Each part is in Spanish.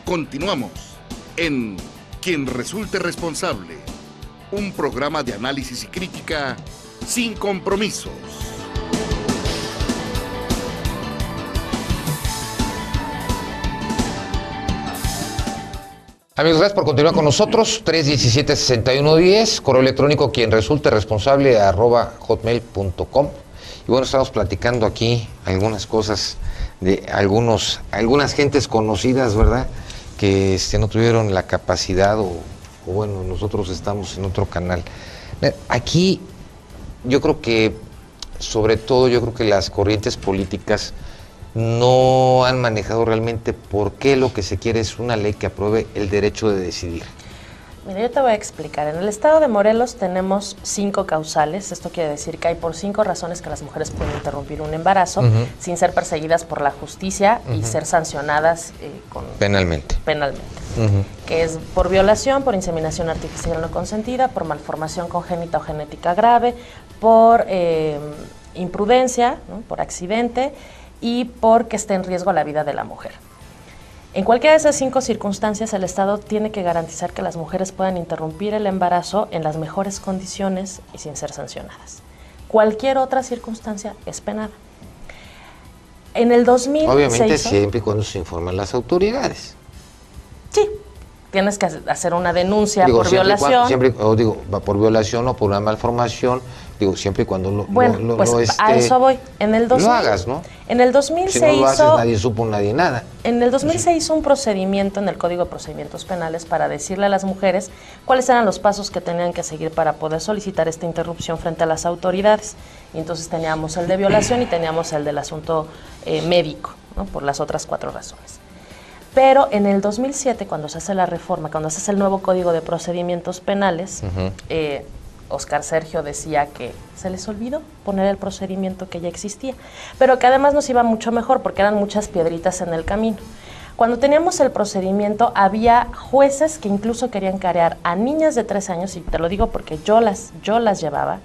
Continuamos en Quien Resulte Responsable, un programa de análisis y crítica sin compromisos. Amigos, gracias por continuar con nosotros. 317-6110, correo electrónico quien resulte responsable @hotmail.com. Y bueno, estamos platicando aquí algunas cosas de algunas gentes conocidas, ¿verdad? Que no tuvieron la capacidad o bueno, nosotros estamos en otro canal. Aquí yo creo que, sobre todo, las corrientes políticas no han manejado realmente por qué lo que se quiere es una ley que apruebe el derecho de decidir. Mira, yo te voy a explicar. En el estado de Morelos tenemos 5 causales. Esto quiere decir que hay por 5 razones que las mujeres pueden interrumpir un embarazo sin ser perseguidas por la justicia y ser sancionadas penalmente. Que es por violación, por inseminación artificial no consentida, por malformación congénita o genética grave, por imprudencia, ¿no?, por accidente, y porque esté en riesgo la vida de la mujer. En cualquiera de esas 5 circunstancias, el Estado tiene que garantizar que las mujeres puedan interrumpir el embarazo en las mejores condiciones y sin ser sancionadas. Cualquier otra circunstancia es penada. En el 2000 obviamente siempre y cuando se informan las autoridades. Sí, tienes que hacer una denuncia por violación. Por violación o por una malformación. Siempre y cuando a eso voy. En el 2000, lo hagas, ¿no? En el 2000 si no lo haces, nadie supo, nadie nada. En el 2000 se hizo un procedimiento en el Código de Procedimientos Penales para decirle a las mujeres cuáles eran los pasos que tenían que seguir para poder solicitar esta interrupción frente a las autoridades. Y entonces teníamos el de violación y teníamos el del asunto médico, ¿no?, por las otras 4 razones. Pero en el 2007, cuando se hace la reforma, cuando se hace el nuevo Código de Procedimientos Penales, Oscar Sergio decía que se les olvidó poner el procedimiento que ya existía, pero que además nos iba mucho mejor porque eran muchas piedritas en el camino. Cuando teníamos el procedimiento, había jueces que incluso querían carear a niñas de 3 años, y te lo digo porque yo las llevaba,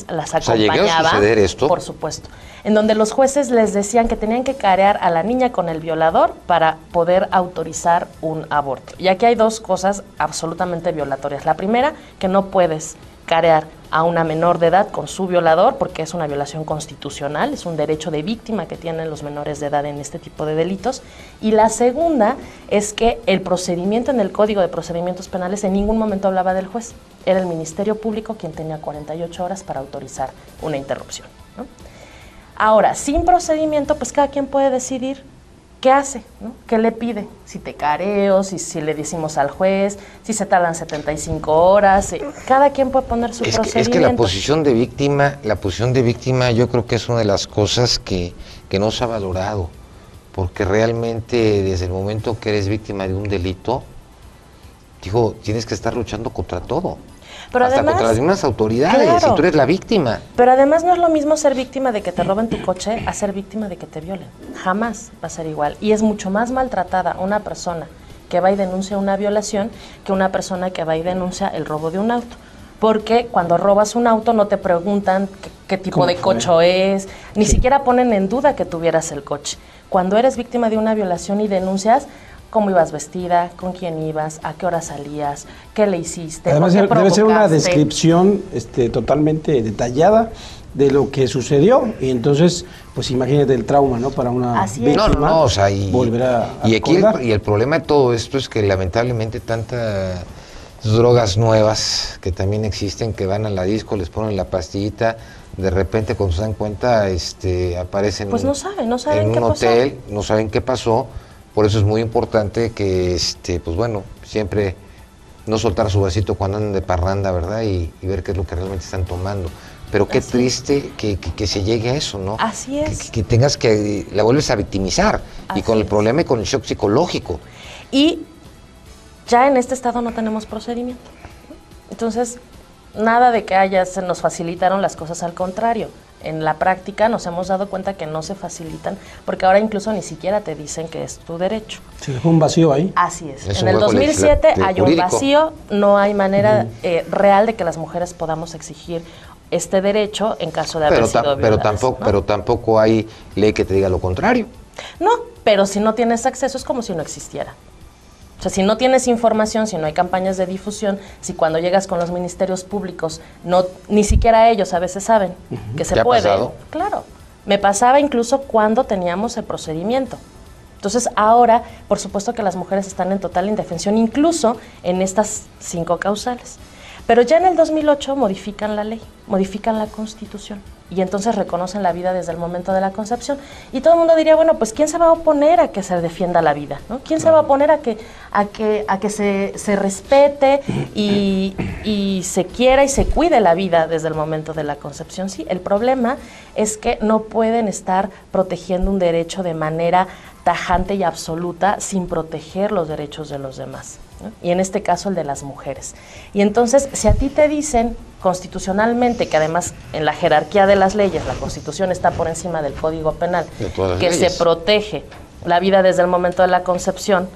las acompañaba. ¿Llegó a suceder esto? Por supuesto. En donde los jueces les decían que tenían que carear a la niña con el violador para poder autorizar un aborto. Y aquí hay 2 cosas absolutamente violatorias. La primera, que no puedes carear a una menor de edad con su violador, porque es una violación constitucional, es un derecho de víctima que tienen los menores de edad en este tipo de delitos. Y la segunda es que el procedimiento en el Código de Procedimientos Penales en ningún momento hablaba del juez, era el Ministerio Público quien tenía 48 horas para autorizar una interrupción, ¿no? Ahora, sin procedimiento, pues cada quien puede decidir qué hace, ¿no? ¿Qué le pide? Si te careo, si le decimos al juez, si se tardan 75 horas, cada quien puede poner su procedimiento. Es que la posición de víctima yo creo que es una de las cosas que no se ha valorado, porque realmente desde el momento que eres víctima de un delito, tienes que estar luchando contra todo. Pero hasta además, contra las mismas autoridades, claro, y tú eres la víctima. Pero además no es lo mismo ser víctima de que te roben tu coche a ser víctima de que te violen. Jamás va a ser igual. Y es mucho más maltratada una persona que va y denuncia una violación que una persona que va y denuncia el robo de un auto. Porque cuando robas un auto no te preguntan qué tipo de coche es, ni siquiera ponen en duda que tuvieras el coche. Cuando eres víctima de una violación y denuncias, cómo ibas vestida, con quién ibas, a qué hora salías, qué le hiciste, además por qué debe ser una provocaste. descripción totalmente detallada de lo que sucedió, y entonces pues imagínate el trauma, ¿no?, para una víctima. Volver a y el problema de todo esto es que lamentablemente tantas drogas nuevas que también existen, que van a la disco, les ponen la pastillita, de repente cuando se dan cuenta aparecen pues no saben en un hotel, no saben qué pasó. Por eso es muy importante que, pues bueno, siempre no soltar su vasito cuando andan de parranda, ¿verdad? Y ver qué es lo que realmente están tomando. Pero qué triste que se llegue a eso, ¿no? Así es. Que tengas que, la vuelves a victimizar. Así y con el es. problema y con el shock psicológico. Y ya en este estado no tenemos procedimiento. Entonces, nada de que se nos facilitaron las cosas, al contrario. En la práctica nos hemos dado cuenta que no se facilitan, porque ahora incluso ni siquiera te dicen que es tu derecho. Se dejó un vacío ahí. Así es. Es en un el hueco 2007 hay un jurídico. vacío, no hay manera real de que las mujeres podamos exigir este derecho en caso de haber sido violadas, ¿no? Pero tampoco hay ley que te diga lo contrario. No, pero si no tienes acceso es como si no existiera. O sea, si no tienes información, si no hay campañas de difusión, si cuando llegas con los ministerios públicos, ni siquiera ellos a veces saben que se puede. ¿Te ha pasado? Claro. Me pasaba incluso cuando teníamos el procedimiento. Entonces, ahora, por supuesto que las mujeres están en total indefensión, incluso en estas 5 causales. Pero ya en el 2008 modifican la ley, modifican la Constitución, y entonces reconocen la vida desde el momento de la concepción. Y todo el mundo diría, bueno, pues ¿quién se va a oponer a que se defienda la vida, ¿no? ¿Quién se va a oponer a que se respete y se quiera y se cuide la vida desde el momento de la concepción? Sí, el problema es que no pueden estar protegiendo un derecho de manera tajante y absoluta sin proteger los derechos de los demás, ¿no? Y en este caso el de las mujeres. Y entonces, si a ti te dicen constitucionalmente, que además en la jerarquía de las leyes, la Constitución está por encima del Código Penal, que se protege la vida desde el momento de la concepción,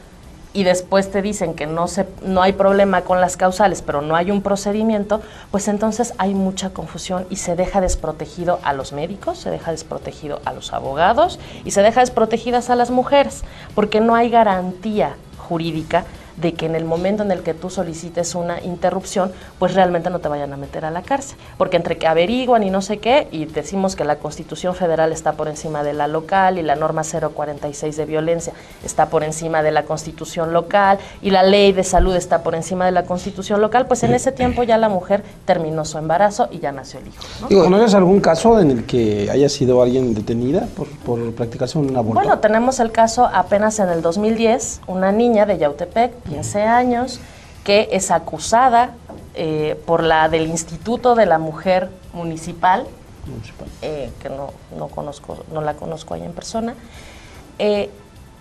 y después te dicen que no hay problema con las causales, pero no hay un procedimiento, pues entonces hay mucha confusión y se deja desprotegido a los médicos, se deja desprotegido a los abogados y se deja desprotegidas a las mujeres, porque no hay garantía jurídica de que en el momento en el que tú solicites una interrupción, pues realmente no te vayan a meter a la cárcel. Porque entre que averiguan y no sé qué, y decimos que la Constitución Federal está por encima de la local, y la norma 046 de violencia está por encima de la Constitución local, y la ley de salud está por encima de la Constitución local, pues en ese tiempo ya la mujer terminó su embarazo y ya nació el hijo, ¿no? ¿Conoces algún caso en el que haya sido alguien detenida por practicarse un aborto? Bueno, tenemos el caso apenas en el 2010, una niña de Yautepec, 15 años, que es acusada por la del Instituto de la Mujer Municipal, que no la conozco ahí en persona.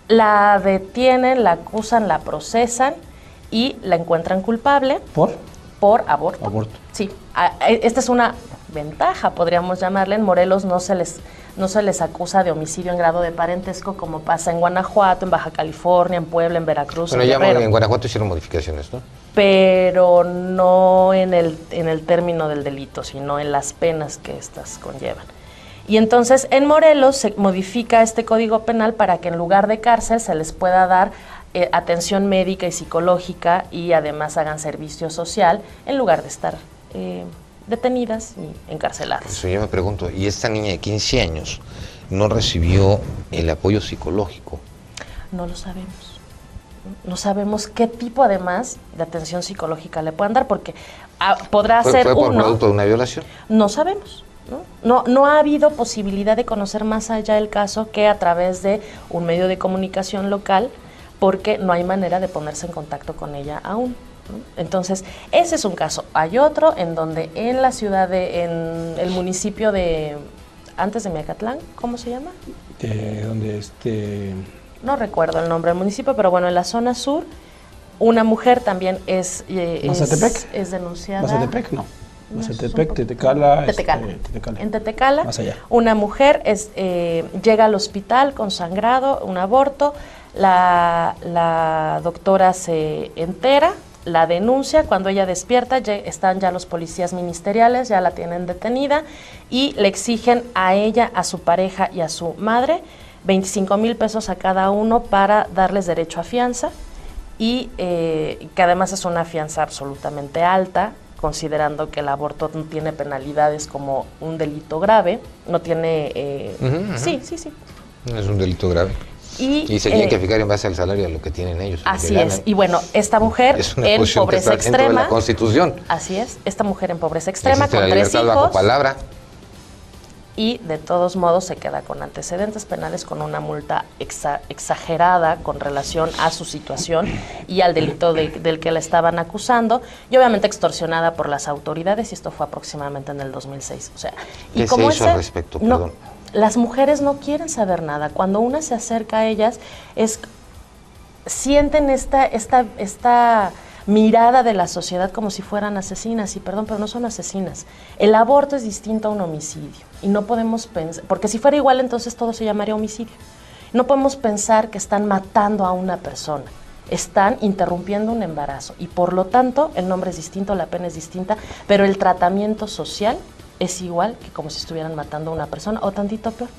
La detienen, la acusan, la procesan y la encuentran culpable. Por aborto. Sí, esta es una ventaja, podríamos llamarle. En Morelos no se les acusa de homicidio en grado de parentesco, como pasa en Guanajuato, en Baja California, en Puebla, en Veracruz. Bueno, ya en Guanajuato hicieron modificaciones, ¿no? Pero no en el término del delito, sino en las penas que éstas conllevan. Y entonces en Morelos se modifica este Código Penal para que en lugar de cárcel se les pueda dar atención médica y psicológica, y además hagan servicio social en lugar de estar detenidas y encarceladas. Eso yo me pregunto, ¿y esta niña de 15 años no recibió el apoyo psicológico? No lo sabemos. No sabemos qué tipo, además, de atención psicológica le puedan dar, porque podrá ser ¿Fue por producto de una violación? No sabemos. No ha habido posibilidad de conocer más allá del caso que a través de un medio de comunicación local, porque no hay manera de ponerse en contacto con ella aún, ¿no? Entonces, ese es un caso. Hay otro en donde en la ciudad, en el municipio de, antes de Miacatlán, ¿cómo se llama? No recuerdo el nombre del municipio, pero bueno, en la zona sur, una mujer también es denunciada. ¿Mazatepec? No. Mazatepec, Tetecala. En Tetecala, más allá. Una mujer llega al hospital con sangrado, un aborto, la doctora se entera, la denuncia. Cuando ella despierta, están ya los policías ministeriales, ya la tienen detenida, y le exigen a ella, a su pareja y a su madre 25,000 pesos a cada uno para darles derecho a fianza, y que además es una fianza absolutamente alta, considerando que el aborto no tiene penalidades como un delito grave, no tiene... Sí. Es un delito grave. Y se tiene que fijar en base al salario de lo que tienen ellos. Así es. Y bueno, esta mujer en pobreza extrema... Dentro de la Constitución. Así es. Esta mujer en pobreza extrema, con 3 hijos... bajo palabra. Y de todos modos se queda con antecedentes penales, con una multa exagerada con relación a su situación y al delito del que la estaban acusando, y obviamente extorsionada por las autoridades, y esto fue aproximadamente en el 2006. O sea, ¿qué se hizo al respecto? Perdón. Las mujeres no quieren saber nada. Cuando una se acerca a ellas, sienten esta mirada de la sociedad como si fueran asesinas, y perdón, pero no son asesinas. El aborto es distinto a un homicidio, y no podemos pensar, porque si fuera igual entonces todo se llamaría homicidio. No podemos pensar que están matando a una persona, están interrumpiendo un embarazo, y por lo tanto el nombre es distinto, la pena es distinta, pero el tratamiento social es igual que como si estuvieran matando a una persona, o tantito peor,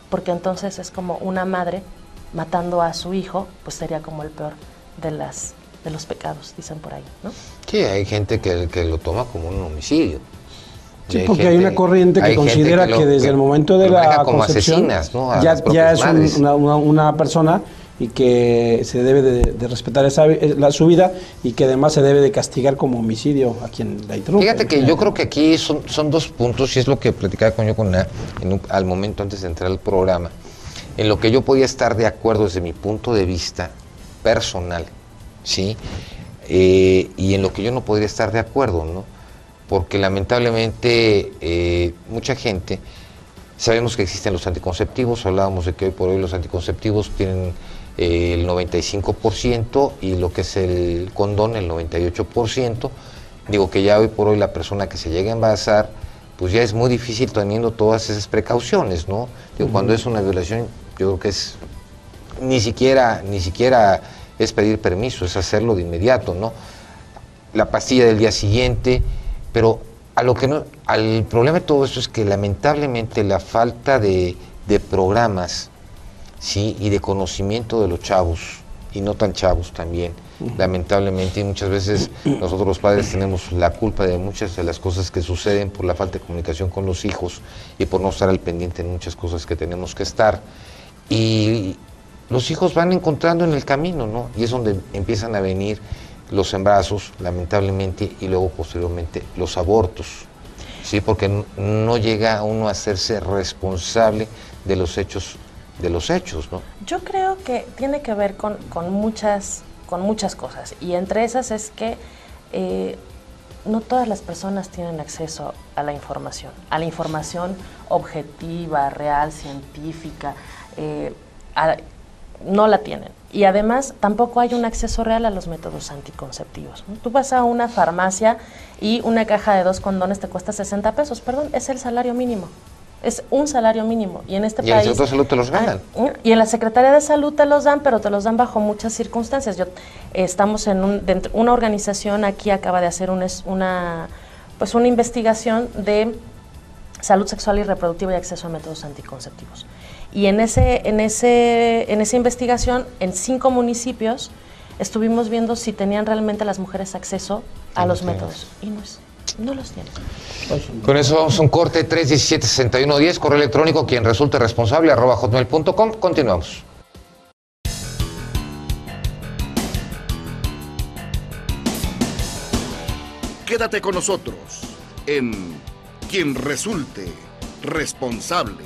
porque entonces es como una madre matando a su hijo, pues sería como el peor de los pecados, dicen por ahí, ¿no? Sí, hay gente que lo toma como un homicidio. Sí, porque hay una corriente que considera que desde el momento de la concepción ¿no? ya es una persona y que se debe de respetar su vida y que además se debe de castigar como homicidio a quien la interrumpe. Fíjate que yo creo que aquí son dos puntos, y es lo que platicaba al momento antes de entrar al programa, en lo que yo podía estar de acuerdo desde mi punto de vista personal, ¿sí? Y en lo que yo no podría estar de acuerdo, ¿no? Porque lamentablemente mucha gente, sabemos que existen los anticonceptivos, hablábamos de que hoy por hoy los anticonceptivos tienen el 95% y lo que es el condón el 98%. Digo que ya hoy por hoy la persona que se llega a embarazar, pues ya es muy difícil teniendo todas esas precauciones, ¿no? Digo, cuando es una violación, yo creo que es ni siquiera es pedir permiso, es hacerlo de inmediato, ¿no? La pastilla del día siguiente, pero al problema de todo esto es que lamentablemente la falta de programas, sí, y de conocimiento de los chavos, y no tan chavos también, lamentablemente, y muchas veces nosotros los padres tenemos la culpa de muchas de las cosas que suceden por la falta de comunicación con los hijos y por no estar al pendiente en muchas cosas que tenemos que estar. Y los hijos van encontrando en el camino, ¿no? Y es donde empiezan a venir los embarazos, lamentablemente, y luego posteriormente los abortos, ¿sí? Porque no llega uno a hacerse responsable de los hechos, ¿no? Yo creo que tiene que ver con muchas cosas, y entre esas es que no todas las personas tienen acceso a la información objetiva, real, científica, no la tienen. Y además tampoco hay un acceso real a los métodos anticonceptivos, ¿no? Tú vas a una farmacia y una caja de 2 condones te cuesta 60 pesos, perdón, es el salario mínimo. Es un salario mínimo. Y en este país... ¿Y en el Secretaría de Salud te los ganan? Y en la Secretaría de Salud te los dan, pero te los dan bajo muchas circunstancias. Estamos en una organización aquí acaba de hacer una investigación de salud sexual y reproductiva y acceso a métodos anticonceptivos. Y en esa investigación, en 5 municipios, estuvimos viendo si tenían realmente las mujeres acceso a los métodos. Y no los tienen. Con eso vamos a un corte, 317-6110, correo electrónico, quien resulte responsable, @hotmail.com. Continuamos. Quédate con nosotros en Quien Resulte Responsable.